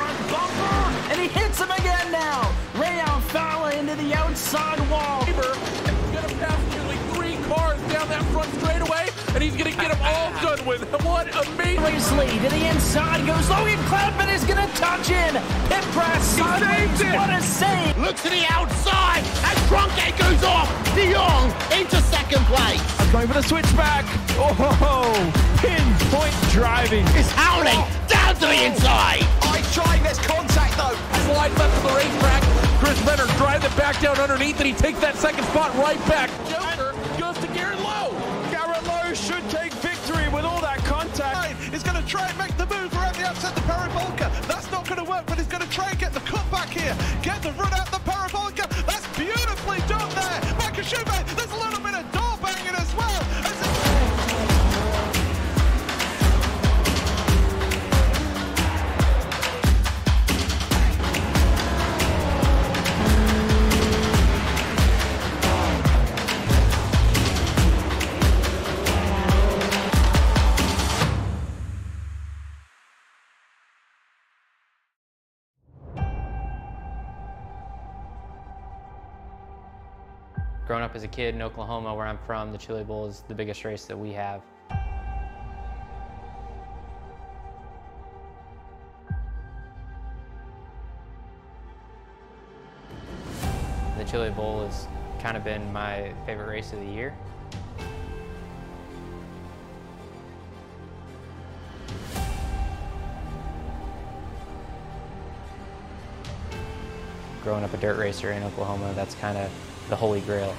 front bumper, and he hits him again now. Rayon Fowler into the outside wall. He's going to pass nearly 3 cars down that front straightaway, and he's going to get them all done with. What amazing. Lee to the inside goes Logan Cloudman is going to touch in. Pit press sideways. What a save. Looks to the outside as Trunkgate goes off. De Jong into second place. Going for the switchback. Oh, pinpoint driving. It's Howling down to the inside. Trying this contact though. Slide left of the racetrack. Chris Renner drives it back down underneath, and he takes that second spot right back. Joker goes to Garrett Lowe. Garrett Lowe should take victory with all that contact. He's going to try and make the move around the outside the parabolica. That's not going to work, but he's going to try and get the cut back here. Get the run out the parabolica. That's beautifully done there. Michael Schubert, there's a little bit of door banging as well. Growing up as a kid in Oklahoma, where I'm from, the Chili Bowl is the biggest race that we have. The Chili Bowl has kind of been my favorite race of the year. Growing up a dirt racer in Oklahoma, that's kind of the holy grail.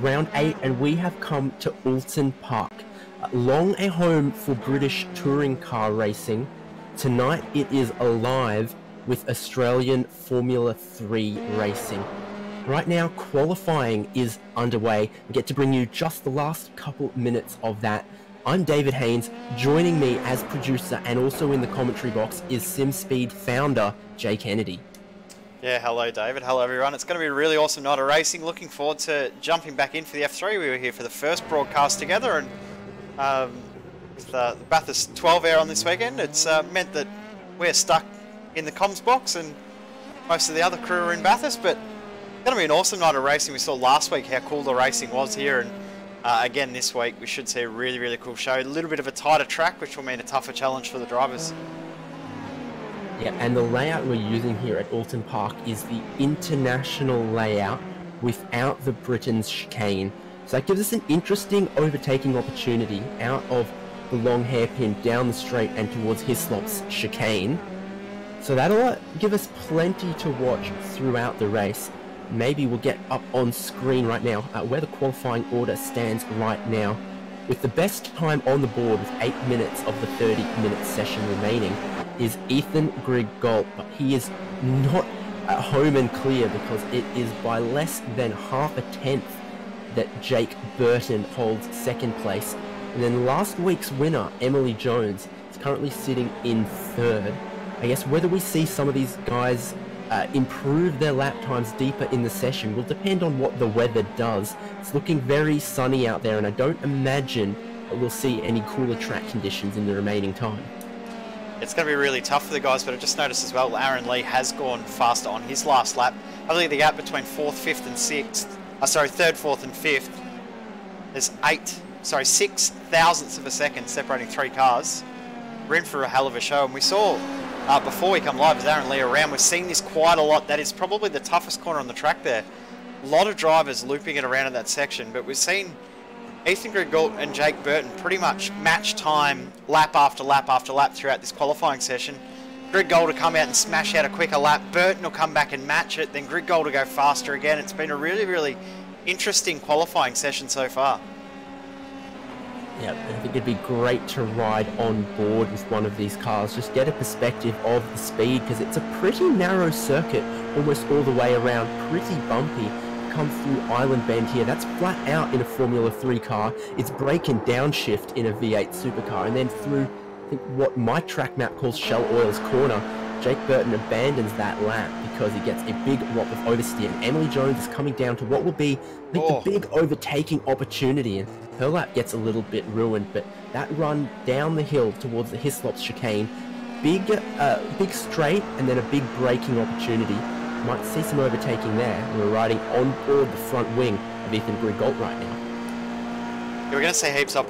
Round 8, and we have come to Oulton Park, long a home for British touring car racing. Tonight it is alive with Australian Formula 3 racing. Right now qualifying is underway. We get to bring you just the last couple minutes of that I'm David Haynes. Joining me as producer and also in the commentary box is SimSpeed founder Jay Kennedy. Yeah, hello David, hello everyone. It's going to be a really awesome night of racing. Looking forward to jumping back in for the F3. We were here for the first broadcast together, and with the Bathurst 12 hour on this weekend, it's meant that we're stuck in the comms box and most of the other crew are in Bathurst, but it's going to be an awesome night of racing. We saw last week how cool the racing was here, and again this week we should see a really, really cool show. A little bit of a tighter track, which will mean a tougher challenge for the drivers. Yeah, and the layout we're using here at Oulton Park is the international layout without the Britain's chicane. So that gives us an interesting overtaking opportunity out of the long hairpin down the straight and towards Hislop's chicane. So that'll give us plenty to watch throughout the race. Maybe we'll get up on screen right now where the qualifying order stands right now. With the best time on the board with 8 minutes of the 30-minute session remaining is Ethan Grigol, but he is not at home and clear because it is by less than half a tenth that Jake Burton holds second place. And then last week's winner, Emily Jones, is currently sitting in third. I guess whether we see some of these guys improve their lap times deeper in the session will depend on what the weather does. It's looking very sunny out there, and I don't imagine that we'll see any cooler track conditions in the remaining time. It's going to be really tough for the guys, but I just noticed as well Aaron Lee has gone faster on his last lap. I believe the gap between 4th, 5th and 6th, 3rd, 4th and 5th, there's 6 thousandths of a second separating three cars. We're in for a hell of a show, and we saw before we come live as Aaron Lee around, we're seeing this quite a lot. That is probably the toughest corner on the track there. A lot of drivers looping it around in that section, but we've seen Ethan Grigol and Jake Burton pretty much match time lap after lap after lap throughout this qualifying session. Grigol to come out and smash out a quicker lap, Burton will come back and match it, then Grigol to go faster again. It's been a really, really interesting qualifying session so far. Yeah, I think it'd be great to ride on board with one of these cars, just get a perspective of the speed, because it's a pretty narrow circuit, almost all the way around, pretty bumpy. Come through Island Bend here, that's flat out in a Formula 3 car, it's brake and downshift in a V8 supercar, and then through, I think, what my track map calls Shell Oil's Corner, Jake Burton abandons that lap because he gets a big whop of oversteer, and Emily Jones is coming down to what will be, I think, the big overtaking opportunity, and her lap gets a little bit ruined, but that run down the hill towards the Hislop's chicane, big straight, and then a big braking opportunity. Might see some overtaking there. We're riding on board the front wing of Ethan Grigol right now. Yeah, we're going to see heaps of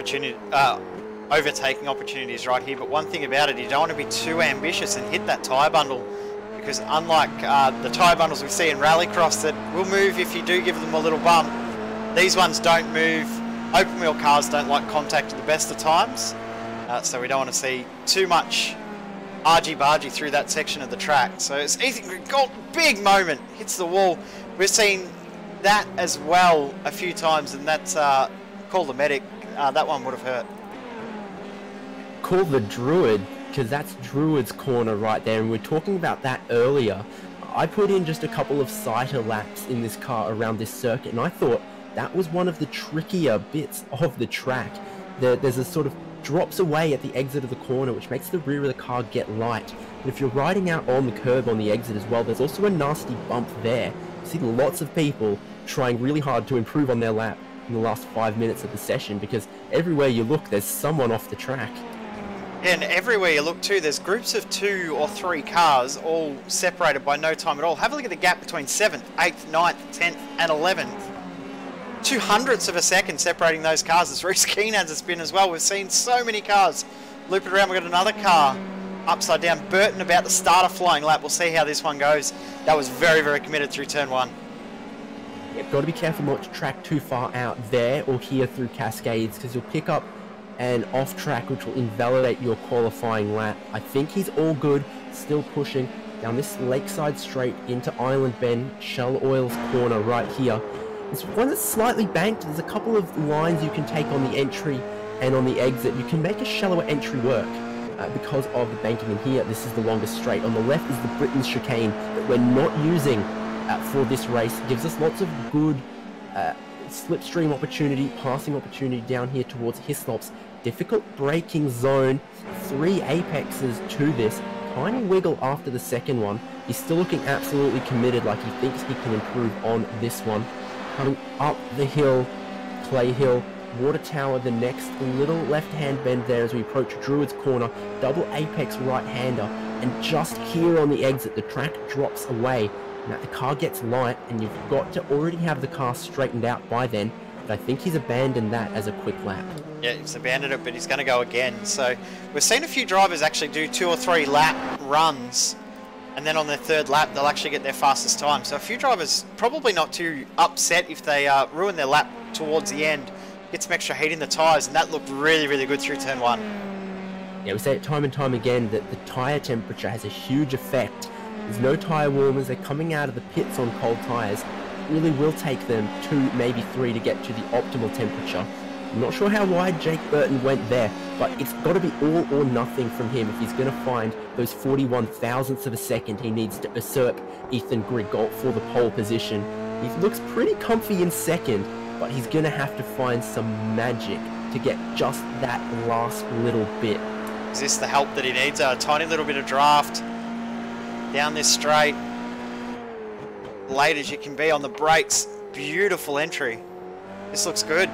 overtaking opportunities right here, but one thing about it, you don't want to be too ambitious and hit that tyre bundle, because unlike the tyre bundles we see in rallycross that will move if you do give them a little bump, these ones don't move. Open wheel cars don't like contact at the best of times, so we don't want to see too much argy-bargy through that section of the track. So it's Ethan Grigol, big moment, hits the wall. We've seen that as well a few times, and that's call the medic. That one would have hurt. Call the Druid, because that's Druid's corner right there, and we were talking about that earlier. I put in just a couple of sighter laps in this car around this circuit, and I thought that was one of the trickier bits of the track. There's a sort of drops away at the exit of the corner, which makes the rear of the car get light. And if you're riding out on the curb on the exit as well, there's also a nasty bump there. You see lots of people trying really hard to improve on their lap in the last 5 minutes of the session, because everywhere you look, there's someone off the track. And everywhere you look too, there's groups of 2 or 3 cars all separated by no time at all. Have a look at the gap between 7th, 8th, 9th, 10th and 11th. 200ths of a second separating those cars. As Reece Keane has a spin as well. We've seen so many cars loop it around. We've got another car upside down. Burton about to start a flying lap. We'll see how this one goes. That was very, very committed through turn 1. You've got to be careful not to track too far out there or here through Cascades, because you'll pick up an off track which will invalidate your qualifying lap. I think he's all good, still pushing down this lakeside straight into Island Bend, Shell Oil's Corner right here. It's one that's slightly banked. There's a couple of lines you can take on the entry and on the exit. You can make a shallower entry work because of the banking in here. This is the longest straight. On the left is the Britain's chicane that we're not using for this race. It gives us lots of good slipstream opportunity, passing opportunity down here towards Hislop's. Difficult braking zone, 3 apexes to this. Tiny wiggle after the second one. He's still looking absolutely committed, like he thinks he can improve on this one. Coming up the hill, Clay Hill, Water Tower, the next little left-hand bend there as we approach Druid's Corner. Double apex right-hander, and just here on the exit, the track drops away. Now the car gets light, and you've got to already have the car straightened out by then. But I think he's abandoned that as a quick lap. Yeah, he's abandoned it, but he's going to go again. So we've seen a few drivers actually do 2 or 3 lap runs, and then on their third lap they'll actually get their fastest time. So a few drivers probably not too upset if they ruin their lap towards the end, get some extra heat in the tyres, and that looked really, really good through turn 1. Yeah, we say it time and time again that the tyre temperature has a huge effect. There's no tyre warmers, they're coming out of the pits on cold tyres. It really will take them 2, maybe 3 to get to the optimal temperature. I'm not sure how wide Jake Burton went there, but it's got to be all or nothing from him if he's going to find those 41 thousandths of a second he needs to usurp Ethan Grigol for the pole position. He looks pretty comfy in second, but he's going to have to find some magic to get just that last little bit. Is this the help that he needs? A tiny little bit of draft down this straight. Late as you can be on the brakes. Beautiful entry. This looks good.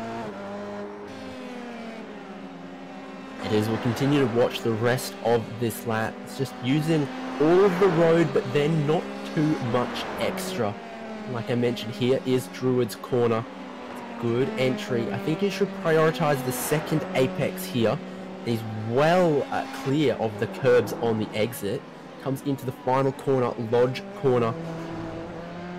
It is. We'll continue to watch the rest of this lap. It's just using all of the road, but then not too much extra. Like I mentioned, here is Druid's Corner. Good entry. I think he should prioritize the second apex here. He's well clear of the curbs on the exit. Comes into the final corner, Lodge Corner.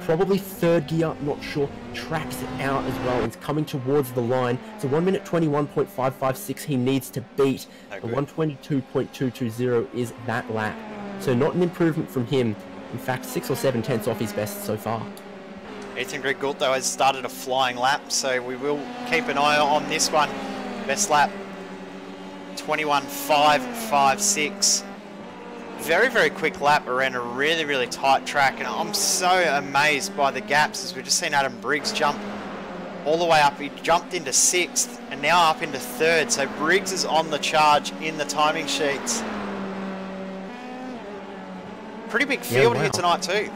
Probably third gear, not sure. Tracks it out as well. He's coming towards the line. So 1 minute 21.556 he needs to beat. The 122.220 is that lap. So not an improvement from him. In fact, 6 or 7 tenths off his best so far. Ethan Grigol, though, has started a flying lap, so we will keep an eye on this one. Best lap, 21.556. Very, very quick lap around a really, really tight track, and I'm so amazed by the gaps as we've just seen Adam Briggs jump all the way up. He jumped into 6th and now up into 3rd, so Briggs is on the charge in the timing sheets. Pretty big field here tonight too.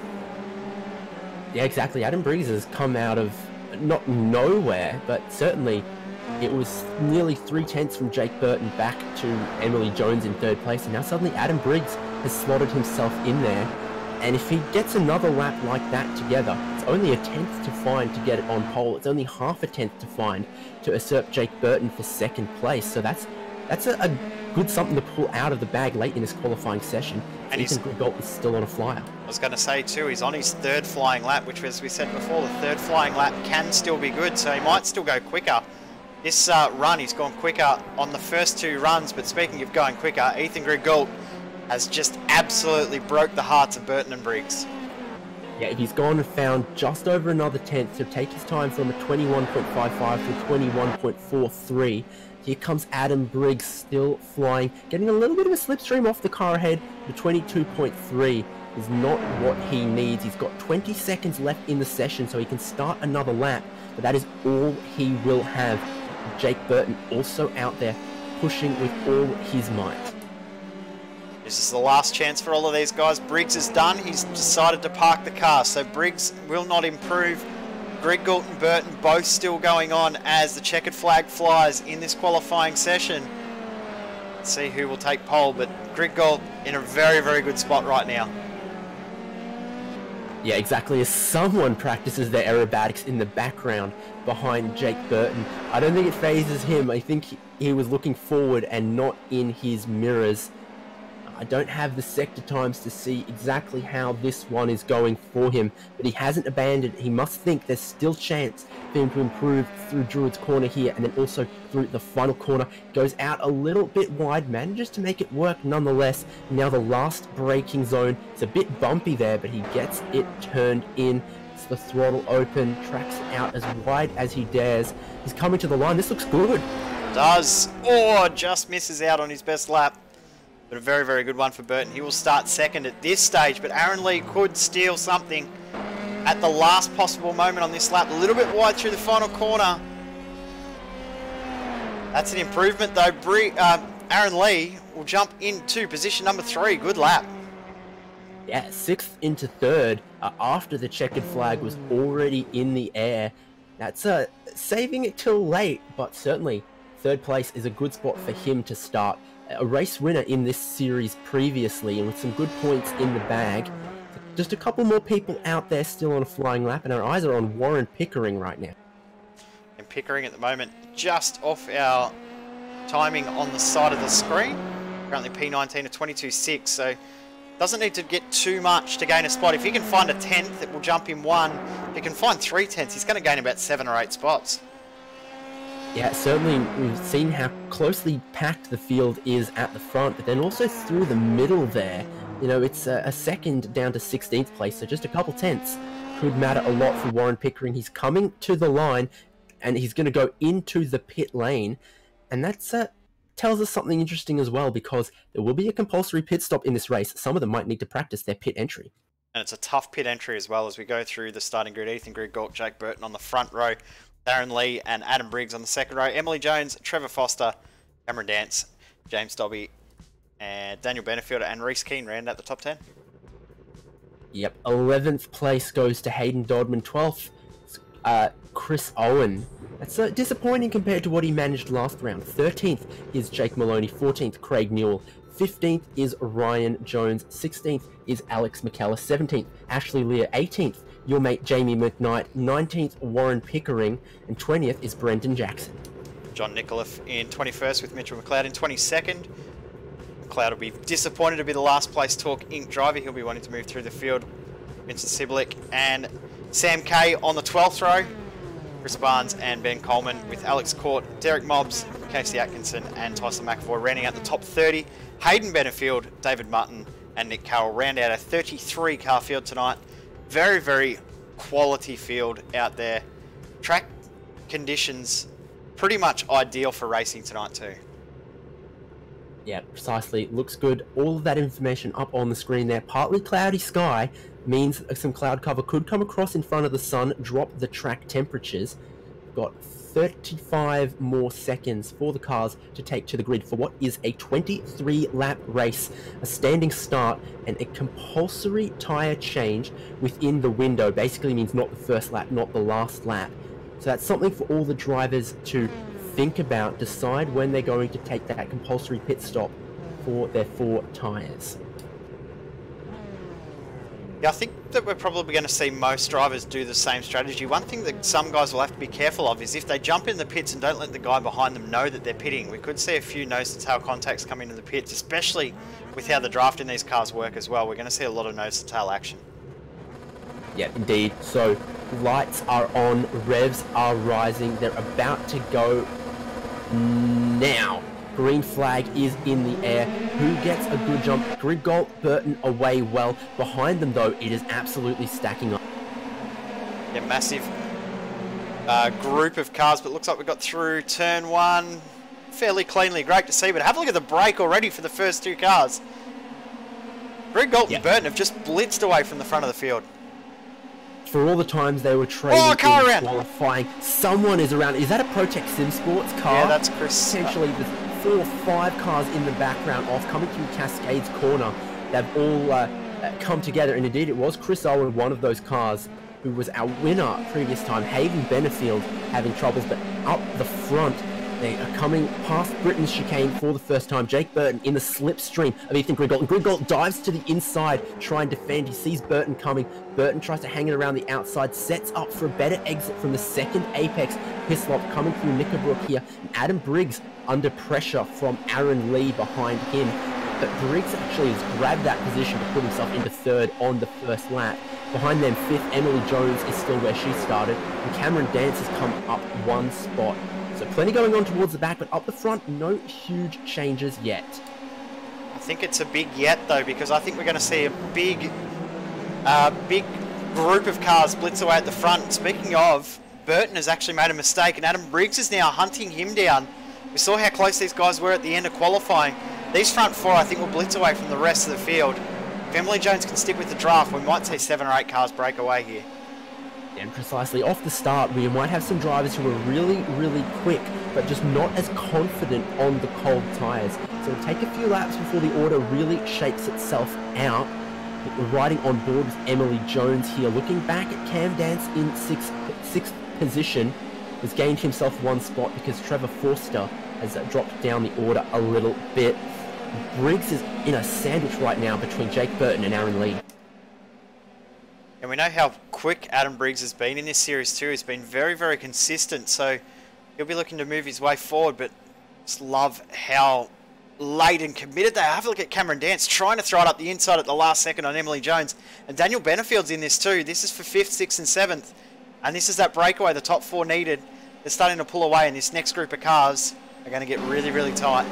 Yeah, exactly. Adam Briggs has come out of not nowhere, but certainly it was nearly 3 tenths from Jake Burton back to Emily Jones in 3rd place, and now suddenly Adam Briggs has slotted himself in there. And if he gets another lap like that together, it's only a tenth to find to get it on pole. It's only half a tenth to find to usurp Jake Burton for 2nd place. So that's a good something to pull out of the bag late in this qualifying session. And Ethan Grigol is still on a flyer. I was going to say too, he's on his 3rd flying lap, which, as we said before, the 3rd flying lap can still be good, so he might still go quicker. This run, he's gone quicker on the first 2 runs, but speaking of going quicker, Ethan Grigol has just absolutely broke the hearts of Burton and Briggs. Yeah, if he's gone and found just over another tenth to take his time from a 21.55 to 21.43. Here comes Adam Briggs, still flying, getting a little bit of a slipstream off the car ahead. The 22.3 is not what he needs. He's got 20 seconds left in the session, so he can start another lap, but that is all he will have. Jake Burton also out there pushing with all his might. This is the last chance for all of these guys. Briggs is done. He's decided to park the car, so Briggs will not improve. Grigol and Burton both still going on as the checkered flag flies in this qualifying session. Let's see who will take pole, but Grigol in a very, very good spot right now. Yeah, exactly. As someone practices their aerobatics in the background behind Jake Burton, I don't think it phases him. I think he was looking forward and not in his mirrors. I don't have the sector times to see exactly how this one is going for him, but he hasn't abandoned. He must think there's still chance for him to improve through Druid's Corner here, and then also through the final corner. Goes out a little bit wide, manages to make it work nonetheless. Now the last braking zone, it's a bit bumpy there, but he gets it turned in. It's the throttle open, tracks out as wide as he dares. He's coming to the line. This looks good. Does. Oh, just misses out on his best lap. But a very, very good one for Burton. He will start 2nd at this stage, but Aaron Lee could steal something at the last possible moment on this lap. A little bit wide through the final corner. That's an improvement though. Aaron Lee will jump into position number 3. Good lap. Yeah, 6th into 3rd after the checkered flag was already in the air. That's saving it till late, but certainly 3rd place is a good spot for him to start. A race winner in this series previously, and with some good points in the bag. Just a couple more people out there still on a flying lap, and our eyes are on Warren Pickering right now. And Pickering at the moment just off our timing on the side of the screen. Currently P19 at 22.6, so doesn't need to get too much to gain a spot. If he can find a 10th, it will jump him 1. If he can find 3 tenths, he's going to gain about 7 or 8 spots. Yeah, certainly we've seen how closely packed the field is at the front, but then also through the middle there. You know, it's a second down to 16th place, so just a couple tenths could matter a lot for Warren Pickering. He's coming to the line, and he's going to go into the pit lane, and that's tells us something interesting as well, because there will be a compulsory pit stop in this race. Some of them might need to practice their pit entry. And it's a tough pit entry as well as we go through the starting grid. Ethan Grigalt, Jake Burton on the front row, Darren Lee and Adam Briggs on the second row, Emily Jones, Trevor Foster, Cameron Dance, James Dobby, and Daniel Benefielder and Reece Keane round out the top 10. Yep, 11th place goes to Hayden Dodman, 12th, Chris Owen. That's disappointing compared to what he managed last round. 13th is Jake Maloney, 14th Craig Newell, 15th is Ryan Jones, 16th is Alex McKellar, 17th Ashley Lear, 18th your mate Jamie McKnight, 19th Warren Pickering, and 20th is Brendan Jackson. John Nicoliffe in 21st with Mitchell McLeod in 22nd. McLeod will be disappointed to be the last place Torque Inc. driver. He'll be wanting to move through the field. Vincent Siblick and Sam Kay on the 12th row. Chris Barnes and Ben Coleman with Alex Court, Derek Mobbs, Casey Atkinson and Tyson McAvoy rounding out the top 30. Hayden Benefield, David Mutton and Nick Carroll round out a 33 car field tonight. Very, very quality field out there. Track conditions pretty much ideal for racing tonight too. Yeah, precisely. Looks good. All of that information up on the screen there. Partly cloudy sky means some cloud cover could come across in front of the sun, drop the track temperatures. We've got 35 more seconds for the cars to take to the grid for what is a 23-lap race, a standing start, and a compulsory tyre change within the window. Basically means not the first lap, not the last lap. So that's something for all the drivers to think about, decide when they're going to take that compulsory pit stop for their 4 tyres. Yeah, I think that we're probably going to see most drivers do the same strategy. One thing that some guys will have to be careful of is if they jump in the pits and don't let the guy behind them know that they're pitting. We could see a few nose-to-tail contacts come into the pits, especially with how the draft in these cars work as well. We're going to see a lot of nose-to-tail action. Yeah, indeed. So lights are on, revs are rising. They're about to go now. Green flag is in the air. Who gets a good jump? Grigalt, Burton away well. Behind them, though, it is absolutely stacking up. Yeah, massive group of cars, but looks like we got through turn 1 fairly cleanly. Great to see, but have a look at the break already for the first 2 cars. Grigalt and Burton have just blitzed away from the front of the field. For all the times they were trading in qualifying, someone is around. Is that a Protect Sim Sports car? Yeah, that's Chris. Essentially, the 4 or 5 cars in the background off coming through Cascades Corner. They've all come together, and indeed it was Chris Owen, one of those cars, who was our winner previous time. Hayden Benefield having troubles, but up the front, they are coming past Britain's chicane for the first time. Jake Burton in the slipstream of Ethan Grigalt, and Grigalt dives to the inside, try and defend. He sees Burton coming. Burton tries to hang it around the outside, sets up for a better exit from the second apex. Hislop coming through Knickerbrook here. And Adam Briggs under pressure from Aaron Lee behind him. But Briggs actually has grabbed that position to put himself into 3rd on the first lap. Behind them, 5th, Emily Jones is still where she started. And Cameron Dance has come up 1 spot. So plenty going on towards the back, but up the front, no huge changes yet. I think it's a big yet, though, because I think we're going to see a big group of cars blitz away at the front. Speaking of, Burton has actually made a mistake, and Adam Briggs is now hunting him down. We saw how close these guys were at the end of qualifying. These front 4, I think, will blitz away from the rest of the field. If Emily Jones can stick with the draft, we might see 7 or 8 cars break away here. And precisely off the start, we might have some drivers who are really, really quick, but just not as confident on the cold tyres. So it'll take a few laps before the order really shakes itself out. But we're riding on board with Emily Jones here. Looking back at Cam Dance in sixth position, has gained himself one spot because Trevor Forster has dropped down the order a little bit. Briggs is in a sandwich right now between Jake Burton and Aaron Lee. And we know how quick Adam Briggs has been in this series too. He's been very, very consistent. So he'll be looking to move his way forward. But just love how late and committed they are. Have a look at Cameron Dance trying to throw it up the inside at the last second on Emily Jones. And Daniel Benefield's in this too. This is for 5th, 6th and 7th. And this is that breakaway the top 4 needed. They're starting to pull away, and this next group of cars are going to get really, really tight.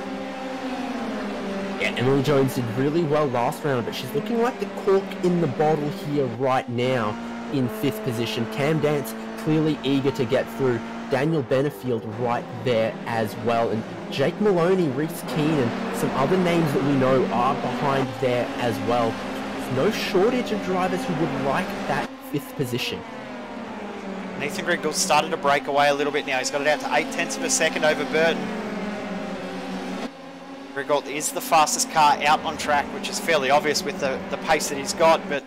Yeah, Emily Jones did really well last round, but she's looking like the cork in the bottle here right now in 5th position. Cam Dance clearly eager to get through. Daniel Benefield right there as well. And Jake Maloney, Reese Keane, and some other names that we know are behind there as well. There's no shortage of drivers who would like that 5th position. Nathan Griggle started to break away a little bit now. He's got it out to 0.8 of a second over Burton. Griggle is the fastest car out on track, which is fairly obvious with the pace that he's got, but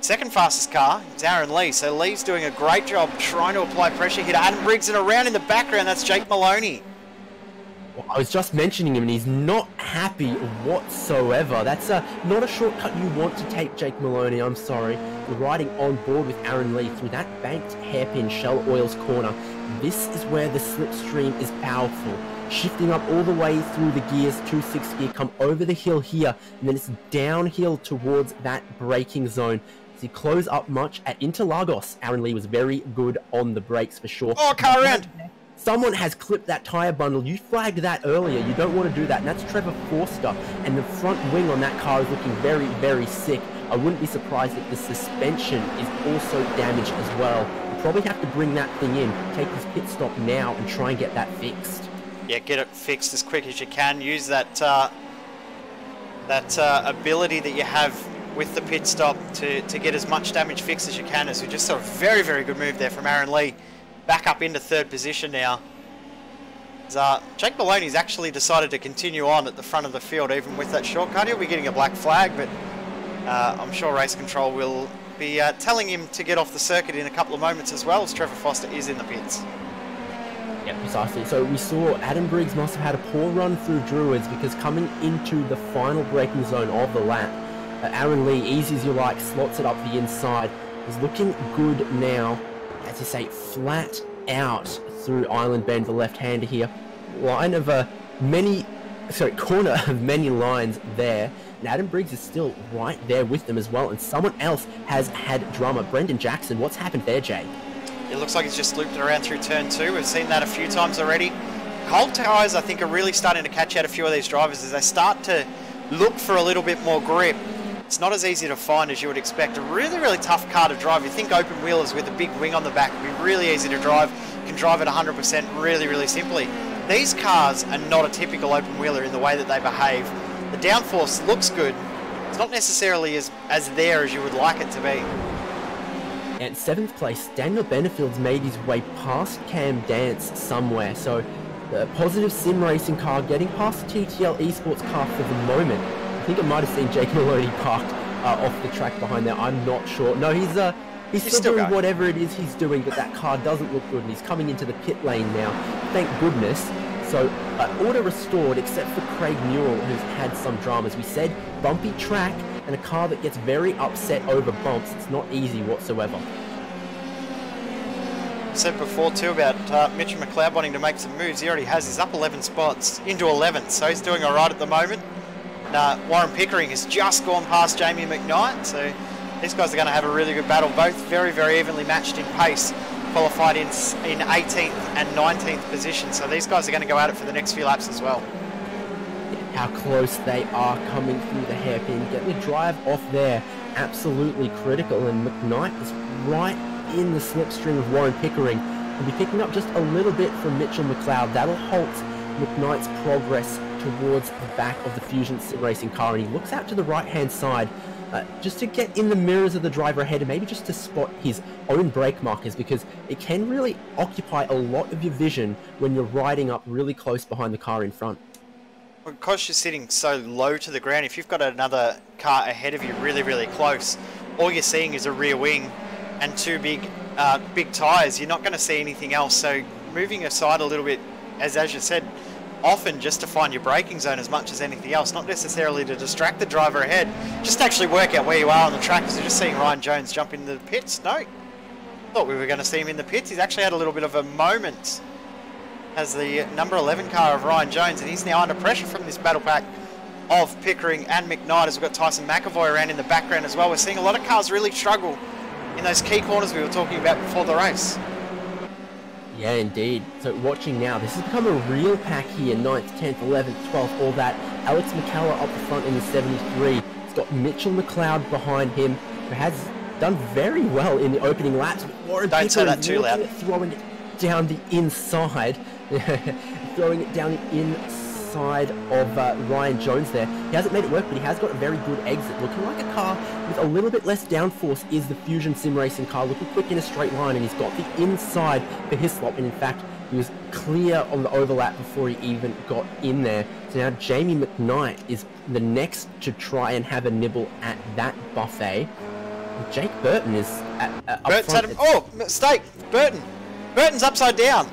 second fastest car is Aaron Lee. So Lee's doing a great job trying to apply pressure here to Adam Briggs, and around in the background, that's Jake Maloney. Well, I was just mentioning him, and he's not happy whatsoever. That's not a shortcut you want to take, Jake Maloney, I'm sorry. We're riding on board with Aaron Lee through that banked hairpin Shell Oils corner. This is where the slipstream is powerful. Shifting up all the way through the gears to 6th gear, come over the hill here, and then it's downhill towards that braking zone. As he close up much at Interlagos, Aaron Lee was very good on the brakes for sure. Oh, car around! Someone has clipped that tyre bundle. You flagged that earlier. You don't want to do that. And that's Trevor Forster. And the front wing on that car is looking very, very sick. I wouldn't be surprised if the suspension is also damaged as well. You probably have to bring that thing in, take this pit stop now, and try and get that fixed. Yeah, get it fixed as quick as you can. Use that ability that you have with the pit stop to get as much damage fixed as you can. As we just saw a very, very good move there from Aaron Lee. Back up into 3rd position now. Jake Maloney's actually decided to continue on at the front of the field even with that shortcut. He'll be getting a black flag, but I'm sure race control will be telling him to get off the circuit in a couple of moments as well, as Trevor Forster is in the pits. Yeah, precisely. So we saw Adam Briggs must have had a poor run through Druids, because coming into the final braking zone of the lap, Aaron Lee, easy as you like, slots it up the inside. He's looking good now. As you say, flat out through Island Bend, the left-hander here. Corner of many lines there. And Adam Briggs is still right there with them as well. And someone else has had drama. Brendan Jackson, what's happened there, Jay? It looks like he's just looped it around through turn 2. We've seen that a few times already. Cold tyres, I think, are really starting to catch out a few of these drivers as they start to look for a little bit more grip. It's not as easy to find as you would expect. A really, really tough car to drive. You think open wheelers with a big wing on the back would be really easy to drive. You can drive at 100% really, really simply. These cars are not a typical open wheeler in the way that they behave. The downforce looks good. It's not necessarily as there as you would like it to be. At 7th place, Daniel Benefield's made his way past Cam Dance somewhere. So the positive sim racing car getting past the TTL esports car for the moment. I think I might have seen Jake Maloney parked off the track behind there. I'm not sure. No, he's still doing whatever it is he's doing, but that car doesn't look good, and he's coming into the pit lane now. Thank goodness. So order restored, except for Craig Newell, who's had some dramas. We said bumpy track and a car that gets very upset over bumps. It's not easy whatsoever. Said before too about Mitchell McLeod wanting to make some moves. He already has. He's up 11 spots into 11th, so he's doing all right at the moment. Warren Pickering has just gone past Jamie McKnight, so these guys are going to have a really good battle. Both very, very evenly matched in pace, qualified in 18th and 19th position, so these guys are going to go at it for the next few laps as well. How close they are coming through the hairpin. Getting the drive off there, absolutely critical, and McKnight is right in the slipstream of Warren Pickering. He'll be picking up just a little bit from Mitchell McLeod. That'll halt McKnight's progress towards the back of the Fusion Sim Racing car, and he looks out to the right-hand side just to get in the mirrors of the driver ahead and maybe just to spot his own brake markers, because it can really occupy a lot of your vision when you're riding up really close behind the car in front. Because you're sitting so low to the ground, if you've got another car ahead of you really, really close, all you're seeing is a rear wing and two big tyres. You're not going to see anything else. So moving aside a little bit, as you said, often just to find your braking zone as much as anything else, not necessarily to distract the driver ahead, just to actually work out where you are on the track. Because you're just seeing Ryan Jones jump in the pits. No, thought we were going to see him in the pits. He's actually had a little bit of a moment as the number 11 car of Ryan Jones, and he's now under pressure from this battle pack of Pickering and McKnight, as we've got Tyson McAvoy around in the background as well. We're seeing a lot of cars really struggle in those key corners we were talking about before the race. Yeah, indeed. So watching now, this has become a real pack here. 9th, 10th, 11th, 12th, all that. Alex McKellar up the front in the 73. It's got Mitchell McLeod behind him, who has done very well in the opening laps. Don't say that too loud. Throwing it down the inside. Throwing it down the inside of Ryan Jones there. He hasn't made it work, but he has got a very good exit. Looking like a car with a little bit less downforce is the Fusion Sim Racing car. Looking quick in a straight line, and he's got the inside for Hislop. And in fact, he was clear on the overlap before he even got in there. So now Jamie McKnight is the next to try and have a nibble at that buffet. And Jake Burton is up front. Oh, mistake! Burton's upside down.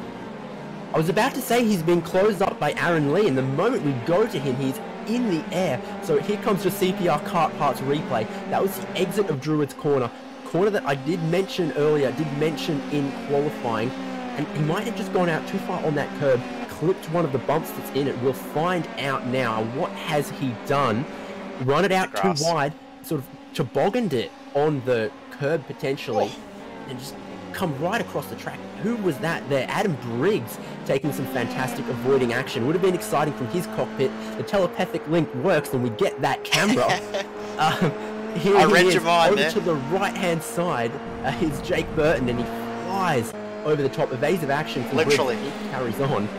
I was about to say he's been closed up by Aaron Lee, and the moment we go to him, he's in the air. So here comes the CPR kart parts replay. That was the exit of Druid's corner that I did mention earlier, in qualifying, and he might have just gone out too far on that curb, clipped one of the bumps that's in it. We'll find out now. What has he done? Run it out too wide, sort of tobogganed it on the curb potentially, and just come right across the track. Who was that there? Adam Briggs taking some fantastic avoiding action. Would have been exciting from his cockpit. The telepathic link works and we get that camera. Here I read he is, your mind over there. to the right hand side is Jake Burton, and he flies over the top. Evasive action from Literally. Briggs. He carries on.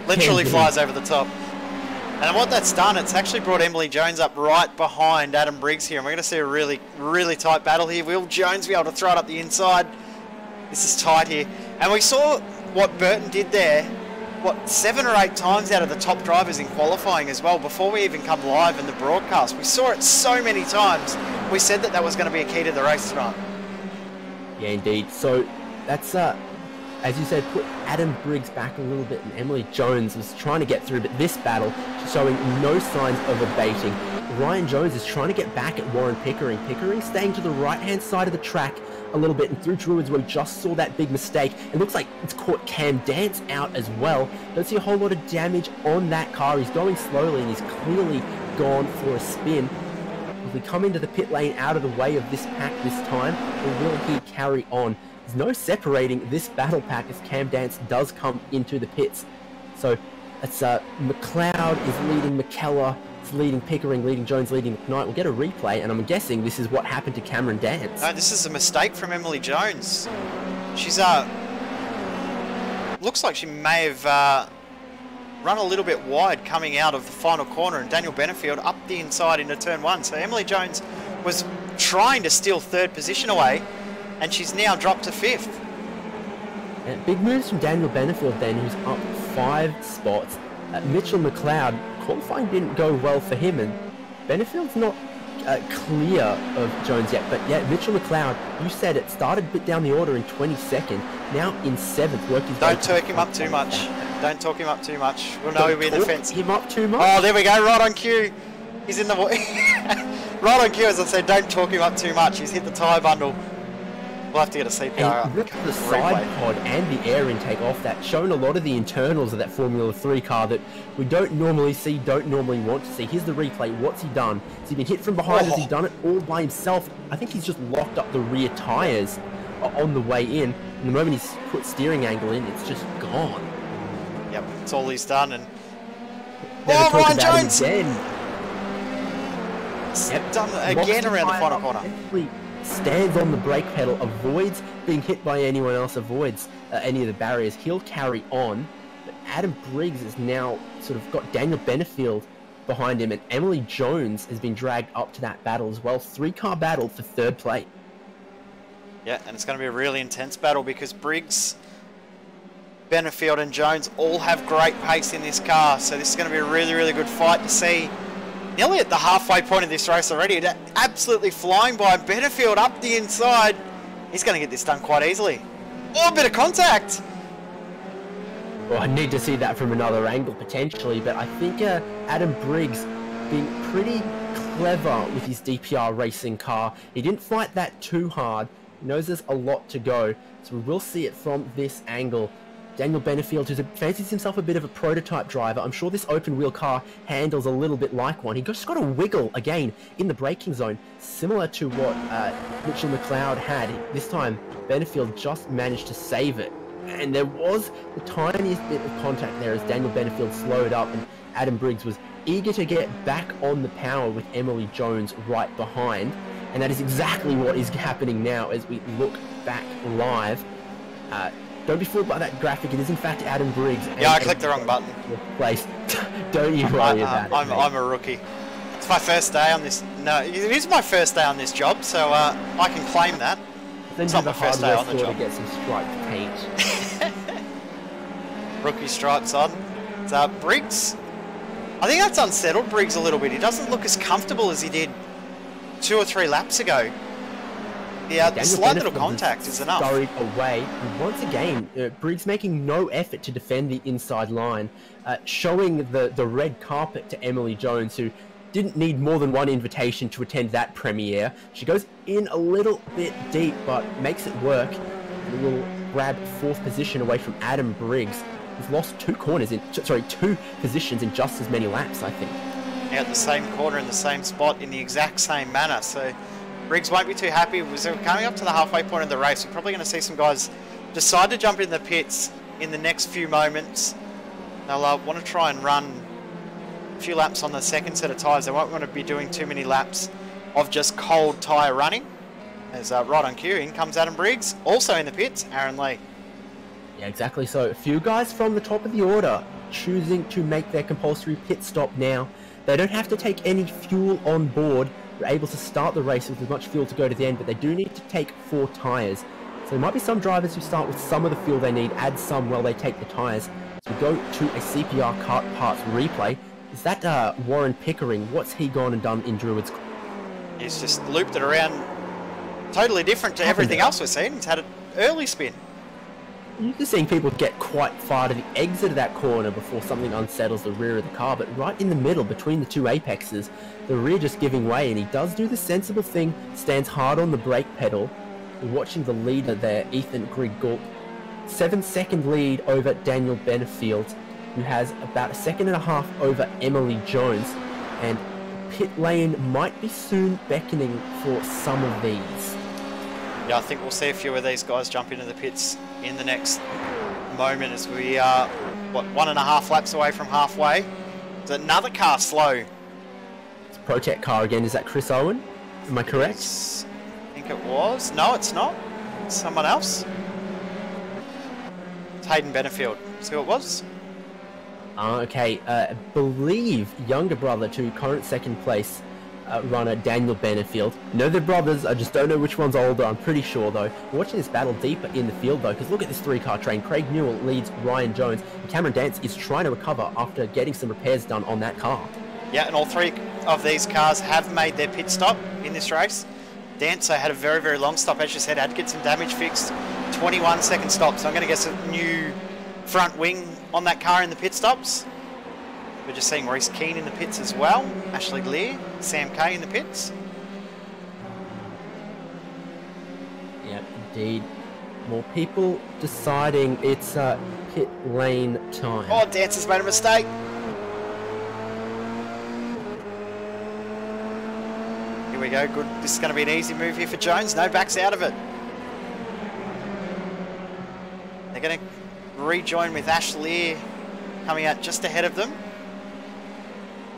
Literally flies over the top. And what that's done, it's actually brought Emily Jones up right behind Adam Briggs here. And we're going to see a really, really tight battle here. Will Jones be able to throw it up the inside? This is tight here. And we saw what Burton did there, 7 or 8 times out of the top drivers in qualifying as well, before we even come live in the broadcast. We saw it so many times. We said that was going to be a key to the race tonight. Yeah, indeed. So that's, as you said, put Adam Briggs back a little bit, and Emily Jones was trying to get through, but this battle showing no signs of abating. Ryan Jones is trying to get back at Warren Pickering. Pickering staying to the right-hand side of the track a little bit, and through Druids where we just saw that big mistake. It looks like it's caught Cam Dance out as well. Don't see a whole lot of damage on that car. He's going slowly, and he's clearly gone for a spin. Will he come into the pit lane out of the way of this pack this time, or will he carry on? There's no separating this battle pack as Cam Dance does come into the pits. So that's McLeod is leading McKellar, is leading Pickering, leading Jones, leading McKnight. We'll get a replay, and I'm guessing this is what happened to Cameron Dance. No, this is a mistake from Emily Jones. She's looks like she may have run a little bit wide coming out of the final corner, and Daniel Benefield up the inside into turn 1. So Emily Jones was trying to steal 3rd position away, and she's now dropped to 5th. And big moves from Daniel Benefield then, who's up 5 spots. Mitchell McLeod, qualifying didn't go well for him, and Benefield's not clear of Jones yet. But yeah, Mitchell McLeod, you said it, started a bit down the order in 22nd, now in 7th. Don't talk him up too much. Don't talk him up too much. We'll know he'll be in the fence. Him up too much? Oh, there we go, right on cue. He's in the... right on cue, as I said, don't talk him up too much. He's hit the tyre bundle. We'll have to get a CPR. And look at the side pod and the air intake off that, showing a lot of the internals of that Formula 3 car that we don't normally see, don't normally want to see. Here's the replay. What's he done? Has he been hit from behind? Has he done it all by himself? I think he's just locked up the rear tyres on the way in. And the moment he's put steering angle in, it's just gone. Yep, that's all he's done. And Never Ryan Jones! Yep. Done again around the final corner. Stands on the brake pedal, avoids being hit by anyone else, avoids any of the barriers. He'll carry on. But Adam Briggs has now sort of got Daniel Benefield behind him, and Emily Jones has been dragged up to that battle as well. 3-car battle for 3rd place. Yeah, and it's going to be a really intense battle because Briggs, Benefield and Jones all have great pace in this car. So this is going to be a really, really good fight to see. Nearly at the halfway point of this race already. Absolutely flying by. Benefield up the inside. He's going to get this done quite easily. Oh, a bit of contact. Well, I need to see that from another angle potentially, but I think Adam Briggs being pretty clever with his DPR racing car. He didn't fight that too hard. He knows there's a lot to go, so we will see it from this angle. Daniel Benefield, who fancies himself a bit of a prototype driver. I'm sure this open wheel car handles a little bit like one. He just got a wiggle again in the braking zone, similar to what Mitchell McLeod had. This time, Benefield just managed to save it. And there was the tiniest bit of contact there as Daniel Benefield slowed up, and Adam Briggs was eager to get back on the power with Emily Jones right behind. And that is exactly what is happening now as we look back live. Don't be fooled by that graphic. It is in fact Adam Briggs. Yeah, I clicked the wrong button. Place. Don't you worry about it. I'm a rookie. It's my first day on this. No, it is my first day on this job, so I can claim that. It's not my first day on the job. To get some striped paint. Rookie stripes on. It's Briggs. I think that's unsettled Briggs a little bit. He doesn't look as comfortable as he did 2 or 3 laps ago. Yeah, the slight little contact is enough. Scurried away, and once again, Briggs making no effort to defend the inside line, showing the red carpet to Emily Jones, who didn't need more than one invitation to attend that premiere. She goes in a little bit deep, but makes it work, and will grab 4th position away from Adam Briggs. He's lost 2 positions in just as many laps, I think. Out the same corner in the same spot in the exact same manner, so Briggs won't be too happy. We're coming up to the halfway point of the race. We're probably going to see some guys decide to jump in the pits in the next few moments. They'll want to try and run a few laps on the second set of tyres. They won't want to be doing too many laps of just cold tyre running. As right on cue, in comes Adam Briggs. Also in the pits, Aaron Lee. Yeah, exactly. So a few guys from the top of the order choosing to make their compulsory pit stop now. They don't have to take any fuel on board. They're able to start the race with as much fuel to go to the end, but they do need to take 4 tyres. So there might be some drivers who start with some of the fuel they need, add some while they take the tyres. So we go to a CPR kart parts replay. Is that Warren Pickering? What's he gone and done in Druids? He's just looped it around totally different to everything else we've seen. He's had an early spin. You're just seeing people get quite far to the exit of that corner before something unsettles the rear of the car, but right in the middle between the 2 apexes, the rear just giving way, and he does do the sensible thing, stands hard on the brake pedal. We're watching the leader there, Ethan Grigulp, 7-second lead over Daniel Benefield, who has about 1.5 seconds over Emily Jones, and pit lane might be soon beckoning for some of these. Yeah, I think we'll see a few of these guys jump into the pits in the next moment as we are, 1.5 laps away from halfway. There's another car slow. It's a ProTech car again. Is that Chris Owen? Am I correct? Yes, I think it was. No, it's not. It's someone else. It's Hayden Benefield. See who it was? Okay, I believe younger brother to current 2nd place runner Daniel Benefield. I know they're brothers, I just don't know which one's older. I'm pretty sure though. We're watching this battle deeper in the field though, because look at this 3-car train. Craig Newell leads Ryan Jones, and Cameron Dance is trying to recover after getting some repairs done on that car. Yeah, and all 3 of these cars have made their pit stop in this race. Dance had a very, very long stop, as you said, had to get some damage fixed. 21-second stop, so I'm going to get some new front wing on that car in the pit stops. We're just seeing Reese Keane in the pits as well. Ashley Lear, Sam Kay in the pits. Yep, indeed. More people deciding it's pit lane time. Oh, Dance has made a mistake. Here we go. Good. This is going to be an easy move here for Jones. No backs out of it. They're going to rejoin with Ashley Lear coming out just ahead of them.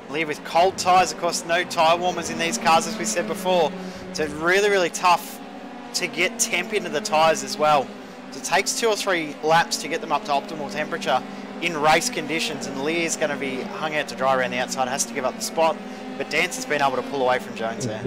Lear with cold tyres, of course, no tyre warmers in these cars, as we said before. So it's really, really tough to get temp into the tyres as well. So it takes 2 or 3 laps to get them up to optimal temperature in race conditions, and Lee is going to be hung out to dry around the outside, has to give up the spot, but Dance has been able to pull away from Jones there.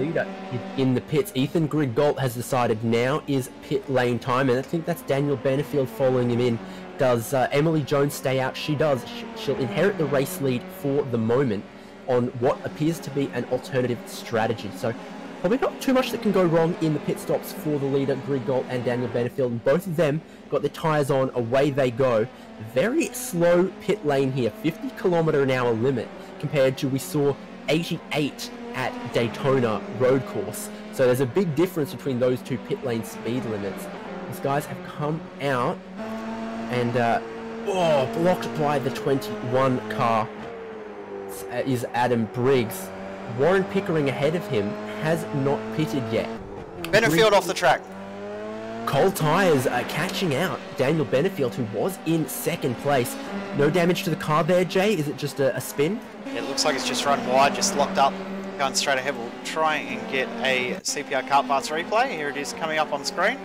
In the pits, Ethan Griggolt has decided now is pit lane time, and I think that's Daniel Benefield following him in. Does Emily Jones stay out? She does. She'll inherit the race lead for the moment on what appears to be an alternative strategy. So probably not too much that can go wrong in the pit stops for the leader, Griggolt and Daniel Benefield, and both of them got their tyres on, away they go. Very slow pit lane here, 50km/h limit, compared to we saw 88 at Daytona road course. So there's a big difference between those two pit lane speed limits. These guys have come out and blocked by the 21 car is Adam Briggs. Warren Pickering ahead of him has not pitted yet. Benefield off the track. Cold tyres are catching out Daniel Benefield, who was in second place. No damage to the car there, Jay? Is it just a spin? It looks like it's just run wide, just locked up, going straight ahead. We'll try and get a CPR Kart Parts replay. Here it is coming up on screen.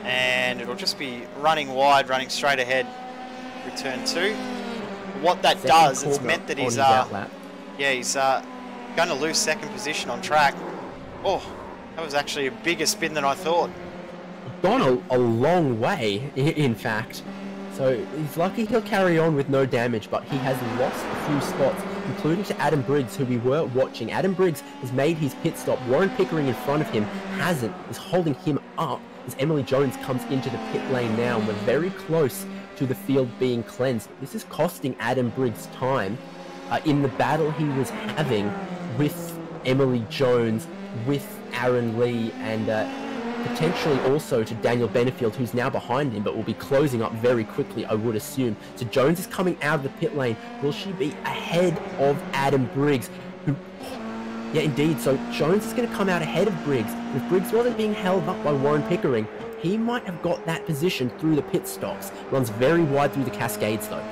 And it'll just be running wide, running straight ahead, return 2. What that does, it's meant that he's he's going to lose second position on track. Oh, that was actually a bigger spin than I thought. Gone a long way, in fact. So he's lucky he'll carry on with no damage, but he has lost a few spots, including to Adam Briggs, who we were watching. Adam Briggs has made his pit stop. Warren Pickering in front of him hasn't, is holding him up as Emily Jones comes into the pit lane now, and we're very close to the field being cleansed. This is costing Adam Briggs time in the battle he was having with Emily Jones, with Aaron Lee, and potentially also to Daniel Benefield, who's now behind him, but will be closing up very quickly, I would assume. So Jones is coming out of the pit lane. Will she be ahead of Adam Briggs? Who, yeah, indeed. So Jones is going to come out ahead of Briggs. If Briggs wasn't being held up by Warren Pickering, he might have got that position through the pit stops. Runs very wide through the Cascades, though.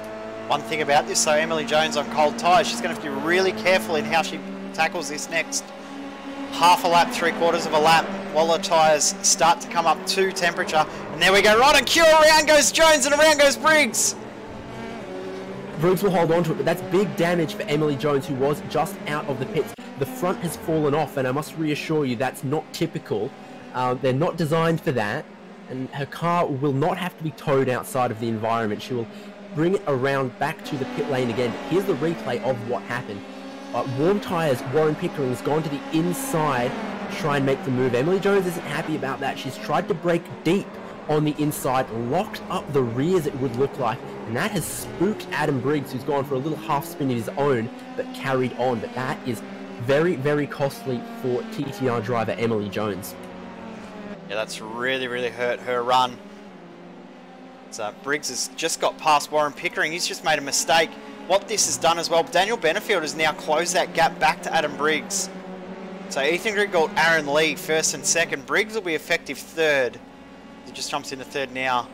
One thing about this, though, Emily Jones on cold tyres, she's going to have to be really careful in how she tackles this next half a lap, 3/4 of a lap, while the tyres start to come up to temperature. And there we go, right on cue, around goes Jones and around goes Briggs. Briggs will hold on to it, but that's big damage for Emily Jones, who was just out of the pits. The front has fallen off, and I must reassure you that's not typical. They're not designed for that, and her car will not have to be towed outside of the environment. She will bring it around back to the pit lane again. Here's the replay of what happened. Warm tyres, Warren Pickering has gone to the inside to try and make the move. Emily Jones isn't happy about that. She's tried to brake deep on the inside, locked up the rears, it would look like, and that has spooked Adam Briggs, who's gone for a little half spin of his own, but carried on. But that is very, very costly for TTR driver Emily Jones. Yeah, that's really, really hurt her run. So Briggs has just got past Warren Pickering. He's just made a mistake. What this has done as well, Daniel Benefield has now closed that gap back to Adam Briggs. So Ethan Griggolt, Aaron Lee, first and second. Briggs will be effective third. He just jumps into third now.